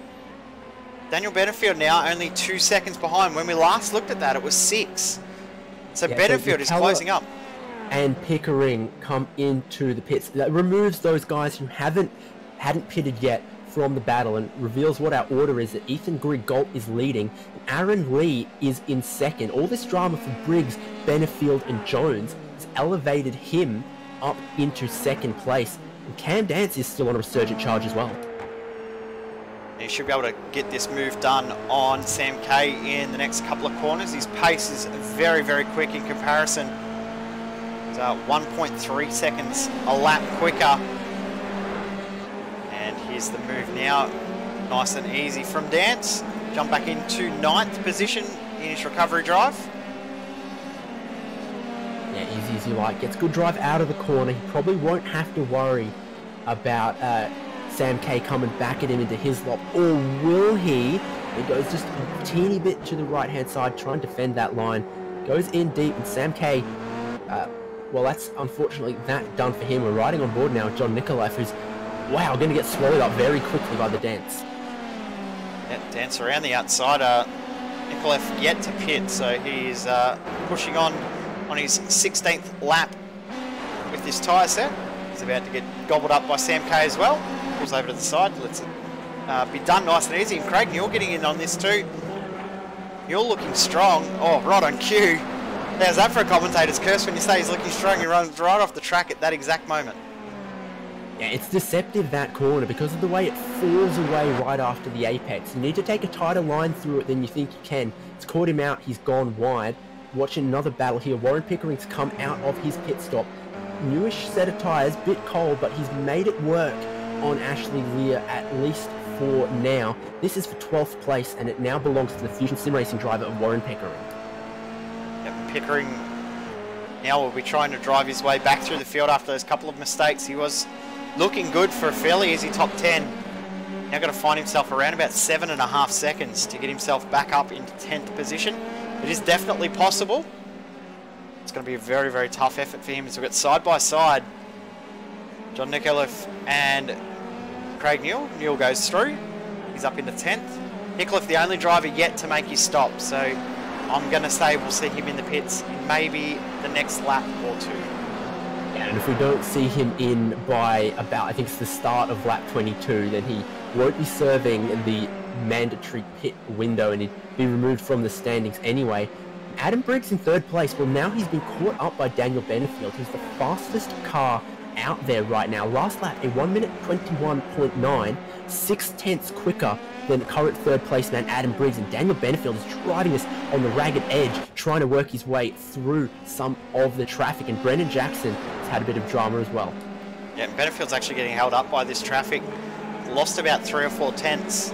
Daniel Benefield now only 2 seconds behind. When we last looked at that, it was 6. So yeah, Benefield is closing up. And Pickering come into the pits. That removes those guys who hadn't pitted yet from the battle, and reveals what our order is. That Ethan Griggolt is leading, and Aaron Lee is in second. All this drama for Briggs, Benefield and Jones has elevated him up into second place, and Cam Dance is still on a resurgent charge as well. He should be able to get this move done on Sam K in the next couple of corners. His pace is very, very quick in comparison. It's 1.3 seconds a lap quicker. And here's the move now. Nice and easy from Dance. Jump back into 9th position in his recovery drive. Yeah, easy as you like. Gets good drive out of the corner. He probably won't have to worry about Sam K coming back at him into his lap. Or will he? He goes just a teeny bit to the right-hand side, trying to defend that line. Goes in deep, and Sam K, well, that's unfortunately that done for him. We're riding on board now with John Nikolaev, who's, wow, going to get swallowed up very quickly by the Dance. Yeah, Dance around the outside. Nikolaev yet to pit, so he's pushing on his 16th lap with this tyre set. He's about to get gobbled up by Sam K as well. Pulls over to the side, lets it be done nice and easy. And Craig Newell getting in on this too. You're looking strong. Oh, right on cue. There's that for a commentator's curse. When you say he's looking strong, he runs right off the track at that exact moment. Yeah, it's deceptive, that corner, because of the way it falls away right after the apex. You need to take a tighter line through it than you think you can. It's caught him out. He's gone wide. Watching another battle here. Warren Pickering's come out of his pit stop. Newish set of tyres, bit cold, but he's made it work on Ashley Lear, at least for now. This is for 12th place, and it now belongs to the Fusion Sim Racing driver of Warren Pickering. Yep, Pickering now will be trying to drive his way back through the field after those couple of mistakes. He was looking good for a fairly easy top 10. Now got to find himself around about 7.5 seconds to get himself back up into 10th position. It is definitely possible. It's going to be a very, very tough effort for him as we've got side by side John Nicoliffe and Craig Newell. Newell goes through. He's up into 10th. Nicoliffe, the only driver yet to make his stop, so I'm going to say we'll see him in the pits in maybe the next lap or two. Yeah, and if we don't see him in by about, I think it's the start of lap 22, then he won't be serving the mandatory pit window and he'd be removed from the standings anyway. Adam Briggs in 3rd place. Well, now he's been caught up by Daniel Benefield, who's the fastest car out there right now. Last lap, a 1 minute 21.9, 6/10 quicker than current 3rd place man Adam Briggs, and Daniel Benefield is driving us on the ragged edge, trying to work his way through some of the traffic, and Brendan Jackson has had a bit of drama as well. Yeah, Benefield's actually getting held up by this traffic. Lost about 3 or 4 tenths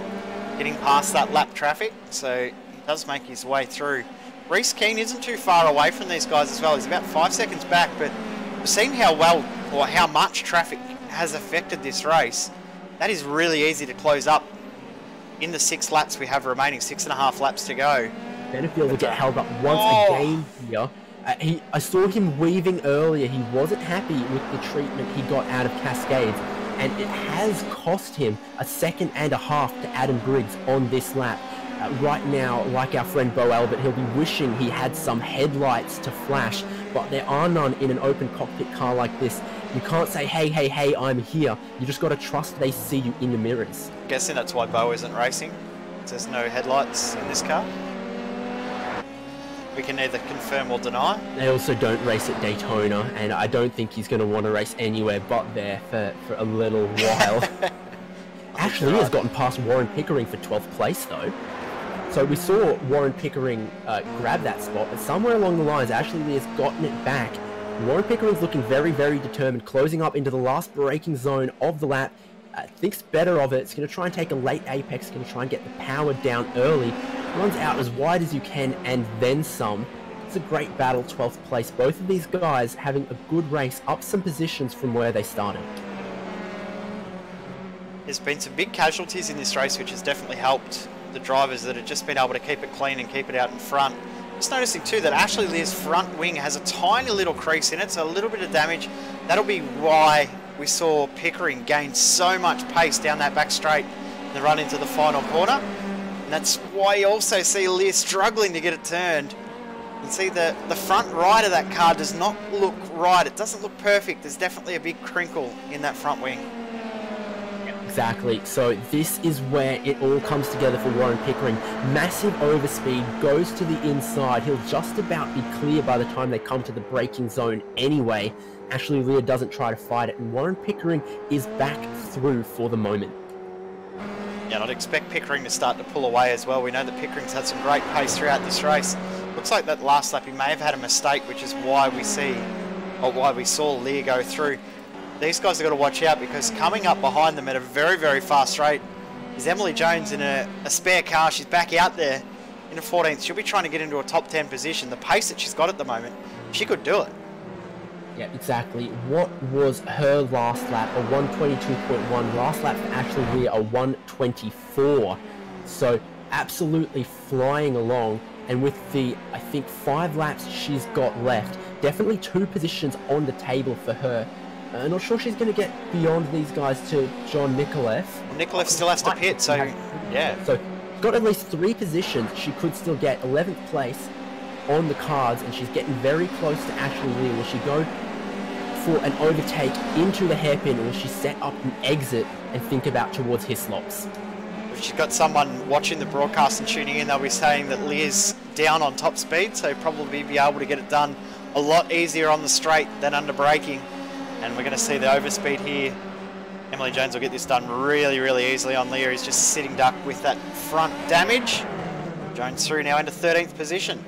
getting past that lap traffic, so he does make his way through. Reece Keane isn't too far away from these guys as well. He's about 5 seconds back, but we've seen how well or how much traffic has affected this race. That is really easy to close up in the 6 laps we have remaining, 6.5 laps to go. Benefield will get held up once again here. I saw him weaving earlier. He wasn't happy with the treatment he got out of Cascades, and it has cost him a 1.5 seconds to Adam Briggs on this lap. Right now, like our friend Bo Albert, he'll be wishing he had some headlights to flash, but there are none in an open cockpit car like this. You can't say, hey, hey, hey, I'm here. You just got to trust they see you in the mirrors. I'm guessing that's why Bo isn't racing. There's no headlights in this car. We can neither confirm or deny. They also don't race at Daytona, and I don't think he's going to want to race anywhere but there for a little while. Ashley has gotten past Warren Pickering for 12th place, though. So we saw Warren Pickering grab that spot, but somewhere along the lines, Ashley Lee has gotten it back. Warren Pickering's looking very, very determined, closing up into the last braking zone of the lap. Thinks better of it. It's going to try and take a late apex, going to try and get the power down early. Runs out as wide as you can and then some. It's a great battle, 12th place. Both of these guys having a good race, up some positions from where they started. There's been some big casualties in this race, which has definitely helped the drivers that have just been able to keep it clean and keep it out in front. Just noticing too that Ashley Lear's front wing has a tiny little crease in it, so a little bit of damage. That'll be why we saw Pickering gain so much pace down that back straight and the run into the final corner. And that's why you also see Lear struggling to get it turned. You can see the front right of that car does not look right. It doesn't look perfect. There's definitely a big crinkle in that front wing. Exactly, so this is where it all comes together for Warren Pickering. Massive overspeed, goes to the inside. He'll just about be clear by the time they come to the braking zone anyway. Ashley Lear doesn't try to fight it, and Warren Pickering is back through for the moment. Yeah, and I'd expect Pickering to start to pull away as well. We know that Pickering's had some great pace throughout this race. Looks like that last lap he may have had a mistake, which is why we saw Lear go through. These guys have got to watch out, because coming up behind them at a very, very fast rate is Emily Jones in a spare car. She's back out there in the 14th. She'll be trying to get into a top 10 position. The pace that she's got at the moment, she could do it. Yeah, exactly. What was her last lap? A 122.1. Last lap for Ashley Lear, a 124. So absolutely flying along. And with the, I think, 5 laps she's got left, definitely 2 positions on the table for her. I'm not sure she's going to get beyond these guys to John Nicoliffe. Nicoliffe still has to pit, so yeah. So got at least 3 positions. She could still get 11th place on the cards, and she's getting very close to Ashley Lear. Will she go for an overtake into the hairpin, or will she set up an exit and think about towards Hislops? if she's got someone watching the broadcast and tuning in, they'll be saying that Leah's down on top speed, so probably be able to get it done a lot easier on the straight than under braking. And we're going to see the overspeed here. Emily Jones will get this done really, really easily on Leah. He's just sitting duck with that front damage. Jones through now into 13th position.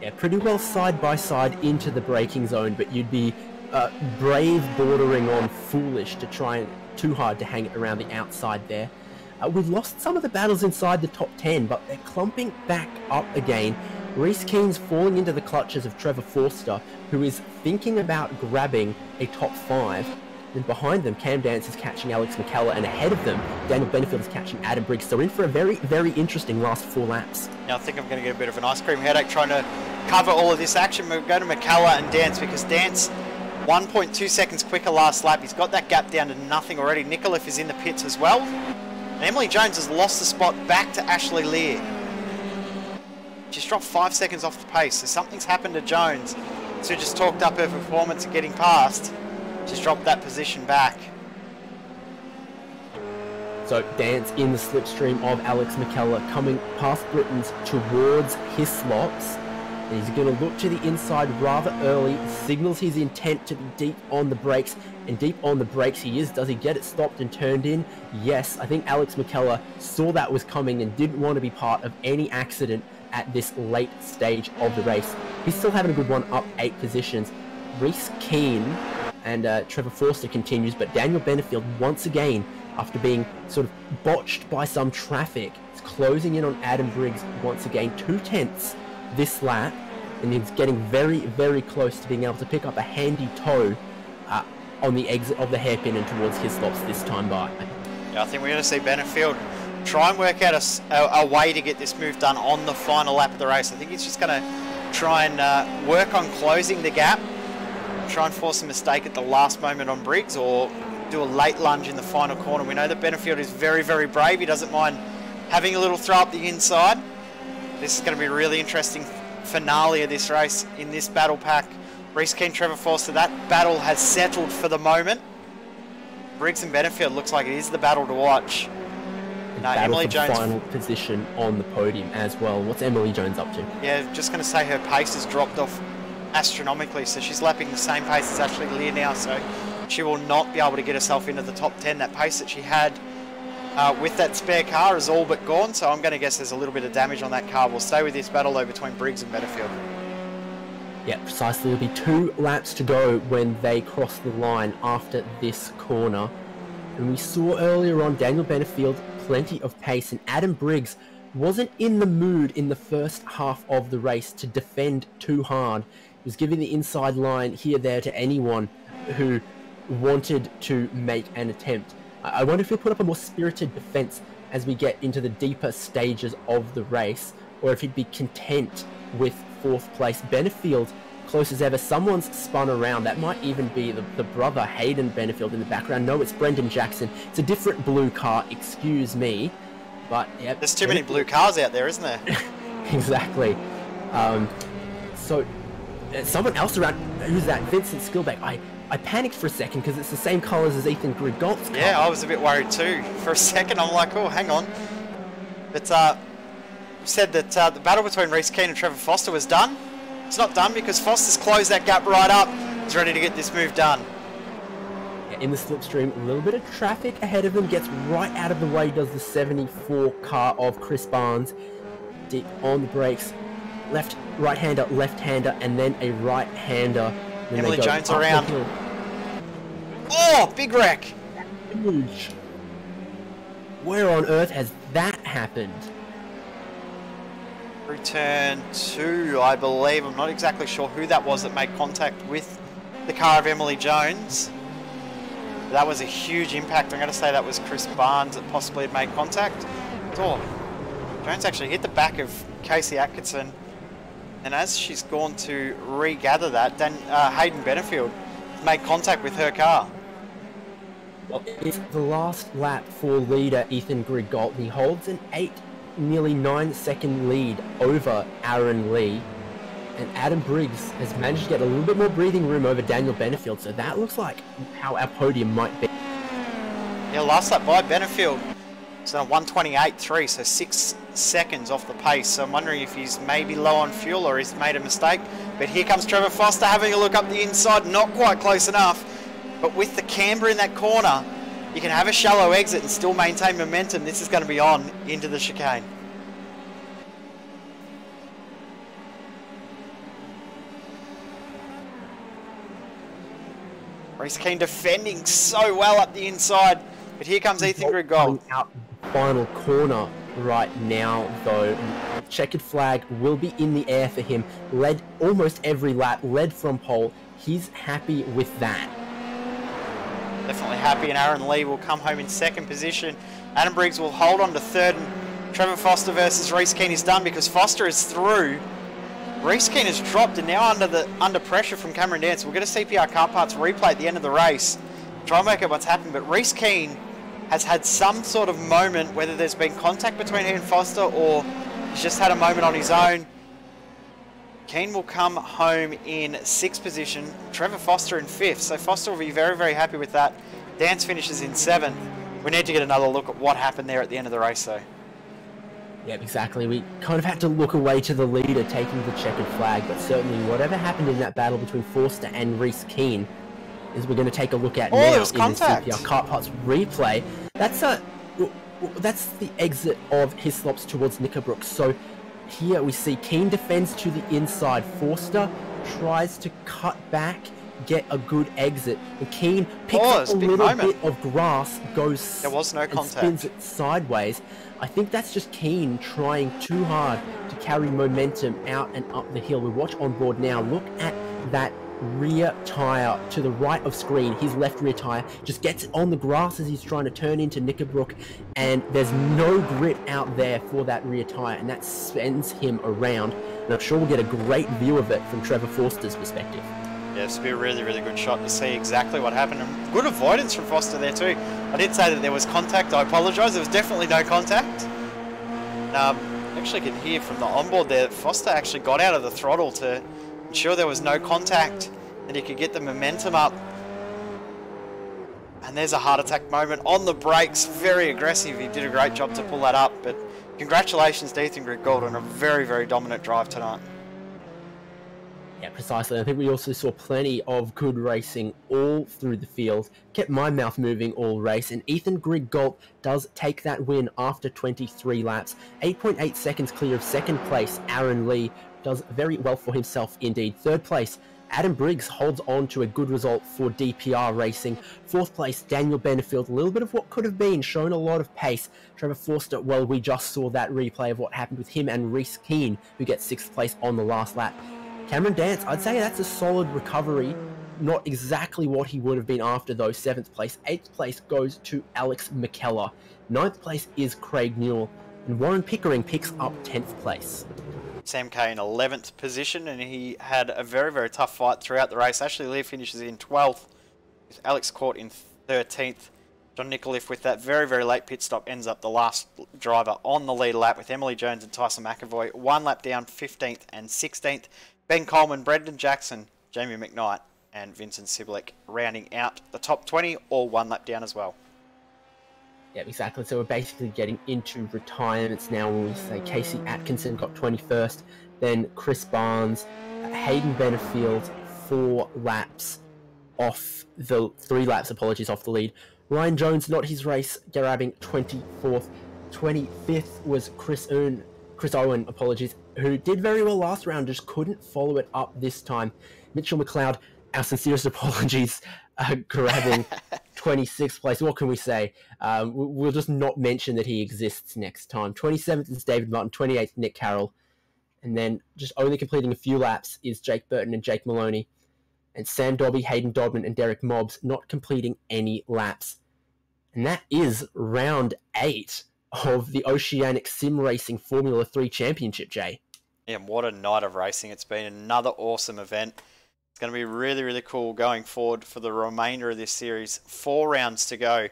Yeah, pretty well side by side into the braking zone, but you'd be brave bordering on foolish to try and too hard to hang it around the outside there. We've lost some of the battles inside the top 10, but they're clumping back up again. Reese Keen's falling into the clutches of Trevor Forster, who is thinking about grabbing a top 5. And behind them, Cam Dance is catching Alex McKellar, and ahead of them, Daniel Benefield is catching Adam Briggs. So in for a very, very interesting last 4 laps. Now I think I'm going to get a bit of an ice cream headache trying to cover all of this action. We'll go to McKellar and Dance, because Dance 1.2 seconds quicker last lap. He's got that gap down to nothing already. Nikoliff is in the pits as well. And Emily Jones has lost the spot back to Ashley Lear. She's dropped 5 seconds off the pace, so something's happened to Jones. So just talked up her performance and getting past. She's dropped that position back. So Dance in the slipstream of Alex McKellar, coming past Britton's towards Hislops. And he's going to look to the inside rather early, signals his intent to be deep on the brakes, and deep on the brakes he is. Does he get it stopped and turned in? Yes, I think Alex McKellar saw that was coming and didn't want to be part of any accident at this late stage of the race. He's still having a good one, up 8 positions. Reese Keen and Trevor Forster continues, but Daniel Benefield once again, after being sort of botched by some traffic, is closing in on Adam Briggs once again, 2/10 this lap, and he's getting very, very close to being able to pick up a handy toe on the exit of the hairpin and towards Hislops this time by. Yeah, I think we're going to see Benefield try and work out a way to get this move done on the final lap of the race. I think he's just going to try and work on closing the gap, try and force a mistake at the last moment on Briggs, or do a late lunge in the final corner. We know that Benefield is very, very brave. He doesn't mind having a little throw up the inside. This is going to be a really interesting finale of this race in this battle pack. Reese Keen, Trevor Forster, that battle has settled for the moment. Briggs and Benefield looks like it is the battle to watch. Emily Jones, final position on the podium as well. What's Emily Jones up to? Yeah, just going to say her pace has dropped off astronomically, so she's lapping the same pace as Ashley Lear now, so she will not be able to get herself into the top 10. That pace that she had with that spare car is all but gone, so I'm going to guess there's a little bit of damage on that car. We'll stay with this battle though between Briggs and Benefield. Yeah, precisely. There'll be 2 laps to go when they cross the line after this corner. And we saw earlier on Daniel Benefield, plenty of pace, and Adam Briggs wasn't in the mood in the first half of the race to defend too hard. He was giving the inside line here, there to anyone who wanted to make an attempt. I wonder if he'll put up a more spirited defense as we get into the deeper stages of the race, or if he'd be content with 4th place. Benefield, close as ever. Someone's spun around. That might even be the brother Hayden Benefield in the background. No, it's Brendan Jackson. It's a different blue car, excuse me. But yeah, there's too many blue cars out there, isn't there? Exactly. So someone else around. Who's that? Vincent Skillbeck. I panicked for a second because it's the same colours as Ethan Grigolt's car. Yeah, I was a bit worried too. For a second, I'm like, oh, hang on. But you said that the battle between Reese Keen and Trevor Forster was done. It's not done because Foster's closed that gap right up. He's ready to get this move done. Yeah, in the slipstream, a little bit of traffic ahead of them, gets right out of the way, does the 74 car of Chris Barnes. Deep on the brakes. Right-hander, left-hander, and then a right-hander. Emily Jones around. Oh, big wreck. Huge. Where on earth has that happened? Return 2, I believe. I'm not exactly sure who that was that made contact with the car of Emily Jones. That was a huge impact. I'm going to say that was Chris Barnes that possibly had made contact. Oh, Jones actually hit the back of Casey Atkinson. And as she's gone to regather that, then Hayden Benefield made contact with her car. Well, it's the last lap for leader Ethan Grigolt. He holds an nearly 9-second lead over Aaron Lee. And Adam Briggs has managed to get a little bit more breathing room over Daniel Benefield. So that looks like how our podium might be. Yeah, last lap by Benefield. He's on a 1:28.3, so 6 seconds off the pace. So I'm wondering if he's maybe low on fuel or he's made a mistake. But here comes Trevor Foster having a look up the inside, not quite close enough. But with the camber in that corner, you can have a shallow exit and still maintain momentum. This is going to be on into the chicane. Reese Keane defending so well up the inside. But here comes Ethan Grigol. Out the final corner right now, though. Checkered flag will be in the air for him. Led almost every lap, led from pole. He's happy with that. Definitely happy, and Aaron Lee will come home in second position. Adam Briggs will hold on to third, and Trevor Foster versus Reese Keane is done because Foster is through. Reese Keane has dropped and now under pressure from Cameron Dance. We'll get a CPR car parts replay at the end of the race. Try and work out what's happened, but Reese Keane has had some sort of moment, whether there's been contact between he and Foster or he's just had a moment on his own. Keane will come home in sixth position, Trevor Foster in fifth, so Foster will be very, very happy with that. Dance finishes in seventh. We need to get another look at what happened there at the end of the race though. Yep, exactly. We kind of had to look away to the leader taking the checkered flag, but certainly whatever happened in that battle between Forster and Reese Keane is we're going to take a look at now there was contact. In the CPR car parts replay. That's the exit of Hislops towards Knickerbrook. So here we see Keane defends to the inside. Forster tries to cut back, get a good exit. And Keane picks up a little bit of grass, goes there was no contact, spins it sideways. I think that's just Keane trying too hard to carry momentum out and up the hill. We watch on board now. Look at that rear tyre to the right of screen. His left rear tyre just gets it on the grass as he's trying to turn into Knickerbrook, and there's no grip out there for that rear tyre, and that sends him around. And I'm sure we'll get a great view of it from Trevor Forster's perspective. Yeah, this will be a really, really good shot to see exactly what happened. And good avoidance from Foster there too. I did say that there was contact. I apologise. There was definitely no contact. Actually can hear from the onboard there that Foster actually got out of the throttle to ensure there was no contact, that he could get the momentum up. And there's a heart attack moment on the brakes. Very aggressive. He did a great job to pull that up. But congratulations to Ethan Grigol on a very, very dominant drive tonight. Yeah, precisely. I think we also saw plenty of good racing all through the field. Kept my mouth moving all race, and Ethan Grigol does take that win after 23 laps. 8.8 seconds clear of second place. Aaron Lee does very well for himself indeed. Third place, Adam Briggs holds on to a good result for DPR Racing. Fourth place, Daniel Benefield, a little bit of what could have been, shown a lot of pace. Trevor Forster, well, we just saw that replay of what happened with him and Reese Keane, who gets sixth place on the last lap. Cameron Dance, I'd say that's a solid recovery. Not exactly what he would have been after, though. Seventh place. Eighth place goes to Alex McKellar. Ninth place is Craig Newell. And Warren Pickering picks up 10th place. Sam Kay in 11th position, and he had a very, very tough fight throughout the race. Ashley Lee finishes in 12th, with Alex Court in 13th. John Nicoliff, with that very, very late pit stop, ends up the last driver on the lead lap, with Emily Jones and Tyson McAvoy 1 lap down, 15th and 16th. Ben Coleman, Brendan Jackson, Jamie McKnight, and Vincent Siblick rounding out the top 20, all 1 lap down as well. Yeah, exactly. So we're basically getting into retirements now when we say Casey Atkinson got 21st, then Chris Barnes, Hayden Benefield, 4 laps off the 3 laps, apologies, off the lead. Ryan Jones, not his race, grabbing 24th. 25th was Chris Owen, apologies, who did very well last round, just couldn't follow it up this time. Mitchell McLeod, our sincerest apologies, grabbing 26th place. What can we say? We'll just not mention that he exists next time. 27th is David Martin, 28th Nick Carroll, and then just only completing a few laps is Jake Burton and Jake Maloney, and Sam Dobby, Hayden Dodman, and Derek Mobbs not completing any laps. And that is round 8 of the Oceanic Sim Racing Formula 3 Championship, Jay. Yeah, what a night of racing. It's been another awesome event. It's going to be really, really cool going forward for the remainder of this series. 4 rounds to go.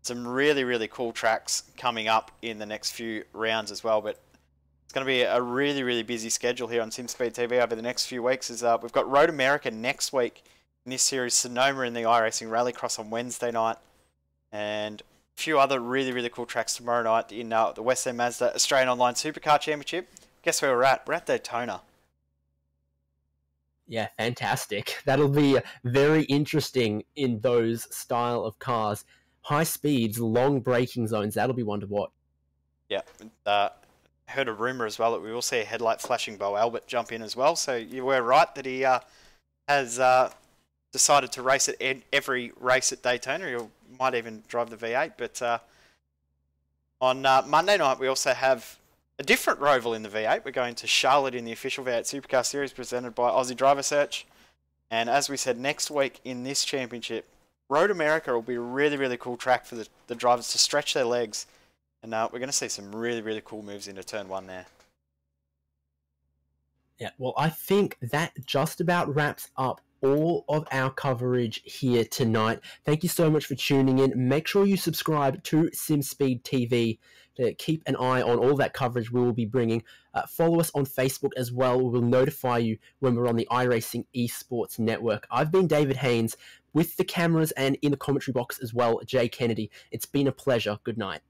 Some really, really cool tracks coming up in the next few rounds as well. But it's going to be a really, really busy schedule here on SimSpeed TV over the next few weeks. We've got Road America next week in this series, Sonoma in the iRacing Rallycross on Wednesday night. And few other really, really cool tracks tomorrow night in the West End Mazda Australian Online Supercar Championship. Guess where we're at? We're at Daytona. Yeah, fantastic. That'll be very interesting in those style of cars. High speeds, long braking zones, that'll be one to watch. Yeah, heard a rumour as well that we will see a headlight flashing Bo Albert jump in as well. So you were right that he has decided to race at every race at Daytona. He might even drive the V8. But on Monday night, we also have a different Roval in the V8. We're going to Charlotte in the official V8 Supercar Series presented by Aussie Driver Search. And as we said, next week in this championship, Road America will be a really, really cool track for the drivers to stretch their legs. And we're going to see some really, really cool moves into turn 1 there. Yeah, well, I think that just about wraps up all of our coverage here tonight. Thank you so much for tuning in. Make sure you subscribe to SimSpeed TV to keep an eye on all that coverage we will be bringing. Follow us on Facebook as well. We will notify you when we're on the iRacing Esports Network. I've been David Haynes with the cameras and in the commentary box as well, Jay Kennedy. It's been a pleasure. Good night.